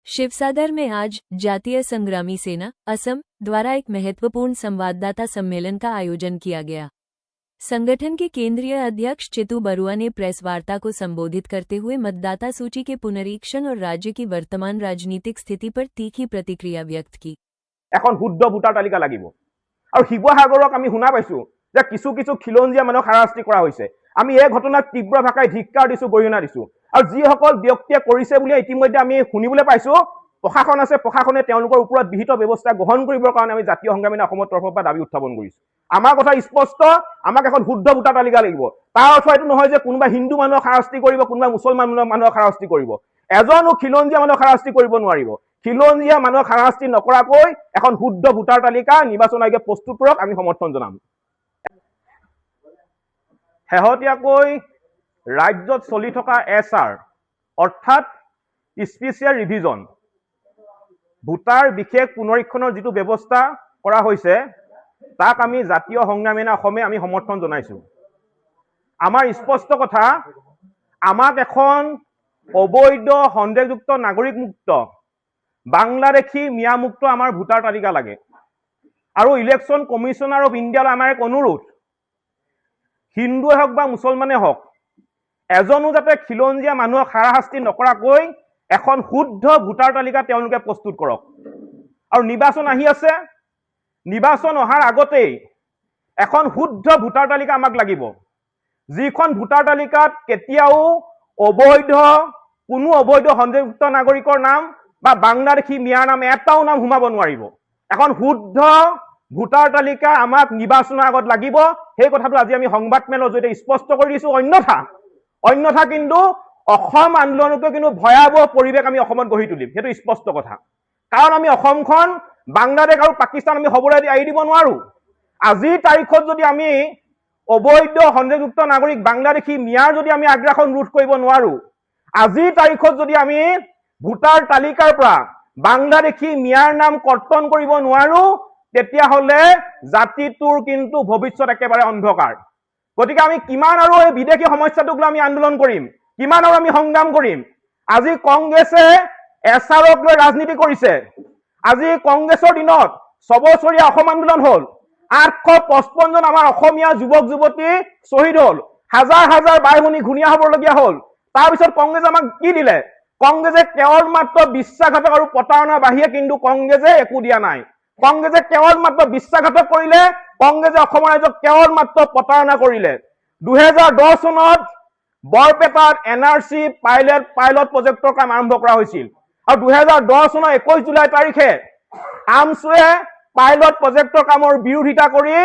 शिवसागर में आज जातीय संग्रामी सेना असम द्वारा एक महत्वपूर्ण संवाददाता सम्मेलन का आयोजन किया गया। संगठन के केंद्रीय अध्यक्ष चितू बरुआ ने प्रेस वार्ता को संबोधित करते हुए मतदाता सूची के पुनरीक्षण और राज्य की वर्तमान राजनीतिक स्थिति पर तीखी प्रतिक्रिया व्यक्त की। এখন শুদ্ধ ভোটাৰ তালিকা লাগিব আৰু শিৱসাগৰক আমি শুনা পাইছো যে কিছু কিছু খিলঞ্জীয়া মানুহক হাৰাশাস্তি কৰা হৈছে। আমি এই ঘটনাক তীব্ৰ ভাষাৰে ধিক্কাৰ দিছো, গৰিহণা দিছো আৰু যিসকল ব্যক্তিয়ে কৰিছে বুলি ইতিমধ্যে আমি শুনিবলৈ পাইছো প্ৰশাসন আছে, প্ৰশাসনে তেওঁলোকৰ ওপৰত বিহিত ব্যৱস্থা গ্ৰহণ কৰিবৰ কাৰণে আমি জাতীয় সংগ্ৰামী অসমৰ তৰফৰ পৰা দাবী উত্থাপন কৰিছো। আমাৰ কথা স্পষ্ট, আমাক এখন শুদ্ধ ভোটাৰ তালিকা লাগিব। তাৰ অৰ্থ এইটো নহয় যে কোনোবা হিন্দু মানুহক হাৰাশাস্তি কৰিব, কোনোবা মুছলমান মানুহক হাৰাশাস্তি কৰিব। এজনো খিলঞ্জীয়া মানুহক হাৰাশাস্তি কৰিব নোৱাৰিব। খিলঞ্জীয়া মানুহক হাৰাশাস্তি নকৰাকৈ এখন শুদ্ধ ভোটাৰ তালিকা নিৰ্বাচন আয়োগে প্ৰস্তুত কৰক, আমি সমৰ্থন জনাম। শেহতীয়াকৈ ৰাজ্যত চলি থকা SR অৰ্থাৎ স্পেচিয়েল ৰিভিজন ভোটাৰ বিশেষ পুনৰীক্ষণৰ যিটো ব্যৱস্থা কৰা হৈছে তাক আমি জাতীয় সংগ্ৰামী অসমে আমি সমৰ্থন জনাইছো। আমাৰ স্পষ্ট কথা, আমাক এখন অবৈধ সন্দেহযুক্ত নাগৰিক মুক্ত বাংলাদেশী মিয়া মুক্ত আমাৰ ভোটাৰ তালিকা লাগে। আৰু ইলেকশ্যন কমিশনাৰ অফ ইণ্ডিয়ালৈ আমাৰ এক অনুৰোধ, হিন্দুৱে হওক বা মুছলমানে হওক এজনো যাতে খিলঞ্জীয়া মানুহক হাৰাশাস্তি নকৰাকৈ এখন শুদ্ধ ভোটাৰ তালিকা তেওঁলোকে প্ৰস্তুত কৰক। আৰু নিৰ্বাচন আহি আছে, নিৰ্বাচন অহাৰ আগতেই এখন শুদ্ধ ভোটাৰ তালিকা আমাক লাগিব, যিখন ভোটাৰ তালিকাত কেতিয়াও কোনো অবৈধ সন্দেহযুক্ত নাগৰিকৰ নাম বা বাংলাদেশী মিয়াৰ নাম এটাও নাম সোমাব নোৱাৰিব। এখন শুদ্ধ ভোটাৰ তালিকা আমাক নিৰ্বাচনৰ আগত লাগিব। সেই কথাটো আজি আমি সংবাদমেলৰ জৰিয়তে স্পষ্ট কৰি দিছো। অন্যথা কিন্তু অসম আন্দোলনকে কিন্তু ভয়াৱহ পৰিৱেশ আমি অসমত গঢ়ি তুলিম, সেইটো স্পষ্ট কথা। কাৰণ আমি অসমখন বাংলাদেশ আৰু পাকিস্তান আমি হ'বলৈ এৰি দিব নোৱাৰো। আজিৰ তাৰিখত যদি আমি অবৈধ সন্দেহযুক্ত নাগৰিক বাংলাদেশী মিয়াৰ যদি আমি আগ্ৰাসন ৰোধ কৰিব নোৱাৰো, আজিৰ তাৰিখত যদি আমি ভোটাৰ তালিকাৰ পৰা বাংলাদেশী মিয়াৰ নাম কৰ্তন কৰিব নোৱাৰো, তেতিয়াহ'লে জাতিটোৰ কিন্তু ভৱিষ্যত একেবাৰে অন্ধকাৰ। গতিকে আমি কিমান আৰু এই বিদেশী সমস্যাটোক লৈ আমি আন্দোলন কৰিম, কিমান আৰু আমি সংগ্ৰাম কৰিম। আজি কংগ্ৰেছে SRক লৈ ৰাজনীতি কৰিছে। আজি কংগ্ৰেছৰ দিনত 6 বছৰীয়া অসম আন্দোলন হ'ল, 855 জন আমাৰ অসমীয়া যুৱক যুৱতী শ্বহীদ হ'ল, হাজাৰ হাজাৰ বাই ভনী ঘূণীয়া হ'বলগীয়া হ'ল। তাৰপিছত কংগ্ৰেছে আমাক কি দিলে? কংগ্ৰেছে কেৱল মাত্ৰ বিশ্বাসঘাতক আৰু প্ৰতাৰণাৰ বাহিৰে কিন্তু কংগ্ৰেছে একো দিয়া নাই। কংগ্ৰেছে কেৱল মাত্ৰ বিশ্বাসঘাতক কৰিলে, কংগ্ৰেছে অসমৰ ৰাইজক কেৱল মাত্ৰ প্ৰতাৰণা কৰিলে। 2010 চনত বৰপেটাত NRC পাইলট প্ৰজেক্টৰ কাম আৰম্ভ কৰা হৈছিল আৰু 2010 চনৰ 21 জুলাই তাৰিখে আমছুৱে পাইলট প্ৰজেক্টৰ কামৰ বিৰোধিতা কৰি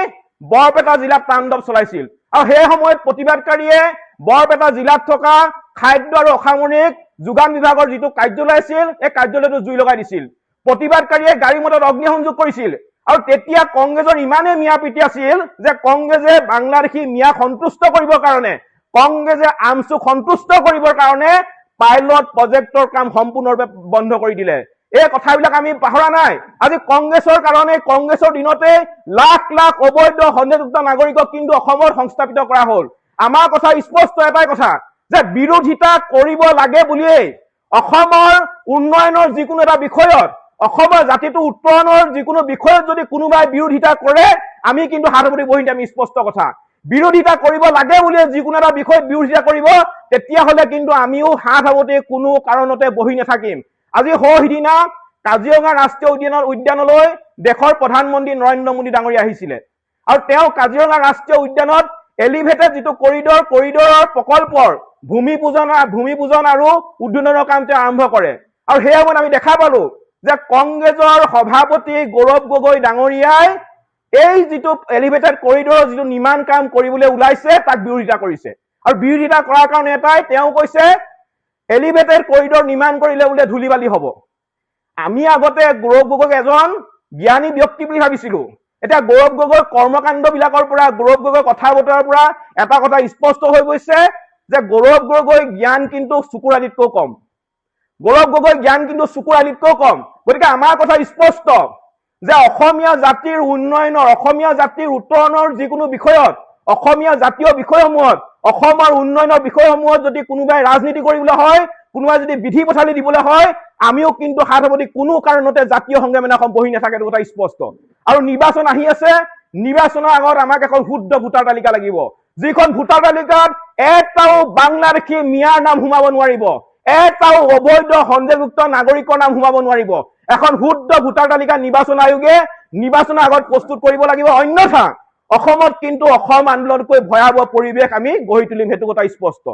বৰপেটা জিলাত তাণ্ডৱ চলাইছিল। আৰু সেই সময়ত প্ৰতিবাদকাৰীয়ে বৰপেটা জিলাত থকা খাদ্য আৰু অসামৰিক যোগান বিভাগৰ যিটো কাৰ্যালয় আছিল, এই কাৰ্যালয়টো জুই লগাই দিছিল। প্ৰতিবাদকাৰীয়ে গাড়ী মটৰত অগ্নিসংযোগ কৰিছিল। আৰু তেতিয়া কংগ্ৰেছৰ ইমানেই মিয়াপিতি আছিল যে কংগ্ৰেছে বাংলাদেশী মিয়া সন্তুষ্ট কৰিবৰ কাৰণে, কংগ্ৰেছে আমছুক সন্তুষ্ট কৰিবৰ কাৰণে পাইলট প্ৰজেক্টৰ কাম সম্পূৰ্ণৰূপে বন্ধ কৰি দিলে। এই কথাবিলাক আমি পাহৰা নাই। আজি কংগ্ৰেছৰ কাৰণে, কংগ্ৰেছৰ দিনতে লাখ লাখ অবৈধ সন্দেহযুক্ত নাগৰিকক কিন্তু অসমত সংস্থাপিত কৰা হ'ল। আমাৰ কথা স্পষ্ট এটাই কথা, যে বিৰোধিতা কৰিব লাগে বুলিয়েই অসমৰ উন্নয়নৰ যিকোনো এটা বিষয়ত, অসমৰ জাতিটো উত্তৰণৰ যিকোনো বিষয়ত যদি কোনোবাই বিৰোধিতা কৰে, আমি কিন্তু হাত সাৱটি বহি আমি স্পষ্ট কথা, বিৰোধিতা কৰিব লাগে বুলিয়ে যিকোনো এটা বিষয়ত বিৰোধিতা কৰিব, তেতিয়াহ'লে কিন্তু আমিও হাত সাৱটি কোনো কাৰণতে বহি নাথাকিম। আজি সিদিনা কাজিৰঙা ৰাষ্ট্ৰীয় উদ্যানলৈ দেশৰ প্ৰধানমন্ত্ৰী নৰেন্দ্ৰ মোদী ডাঙৰীয়া আহিছিলে আৰু তেওঁ কাজিৰঙা ৰাষ্ট্ৰীয় উদ্যানত এলিভেটেড যিটো কৰিডৰৰ প্ৰকল্পৰ ভূমি পূজন আৰু উদ্বোধনৰ কাম তেওঁ আৰম্ভ কৰে। আৰু সেই সময়ত আমি দেখা পালো যে কংগ্ৰেছৰ সভাপতি গৌৰৱ গগৈ ডাঙৰীয়াই এই যিটো এলিভেটেড কৰিডৰৰ যিটো নিৰ্মাণ কাম কৰিবলৈ ওলাইছে তাক বিৰোধিতা কৰিছে। আৰু বিৰোধিতা কৰাৰ কাৰণে এটাই, তেওঁ কৈছে এলিভেটেড কৰিডৰ নিৰ্মাণ কৰিলে বোলে ধূলি বালি হ'ব। আমি আগতে গৌৰৱ গগৈক এজন জ্ঞানী ব্যক্তি বুলি ভাবিছিলো। এতিয়া গৌৰৱ গগৈৰ কৰ্মকাণ্ড বিলাকৰ পৰা, গৌৰৱ গগৈৰ কথা বতৰাৰ পৰা এটা কথা স্পষ্ট হৈ গৈছে যে গৌৰৱ গগৈৰ জ্ঞান কিন্তু চকুৰ আলিতকৈ কম। গৌৰৱ গগৈৰ জ্ঞান কিন্তু চকুৰ আলিতকৈ কম। গতিকে আমাৰ কথা স্পষ্ট যে অসমীয়া জাতিৰ উন্নয়নৰ, অসমীয়া জাতিৰ উত্তৰণৰ যিকোনো বিষয়ত, অসমীয়া জাতীয় বিষয়সমূহত, অসমৰ উন্নয়নৰ বিষয়সমূহত যদি কোনোবাই ৰাজনীতি কৰিবলৈ হয়, কোনোবাই যদি বিধি পথালি দিবলৈ হয় আমিও কিন্তু হাত সাৱটি কোনো কাৰণতে জাতীয় সংগ্ৰাম এখন বহি নাথাকে, এইটো কথা স্পষ্ট। আৰু নিৰ্বাচন আহি আছে, নিৰ্বাচনৰ আগত আমাক এখন শুদ্ধ ভোটাৰ তালিকা লাগিব, যিখন ভোটাৰ তালিকাত এটাও বাংলাদেশী মিয়াৰ নাম সোমাব নোৱাৰিব, এটাও অবৈধ সন্দেহযুক্ত নাগৰিকৰ নাম সোমাব নোৱাৰিব। এখন শুদ্ধ ভোটাৰ তালিকা নিৰ্বাচন আয়োগে নিৰ্বাচনৰ আগত প্ৰস্তুত কৰিব লাগিব, অন্যথা অসমত কিন্তু অসম আন্দোলনতকৈ ভয়াৱহ পৰিৱেশ আমি গঢ়ি তুলিম, সেইটো কথা স্পষ্ট।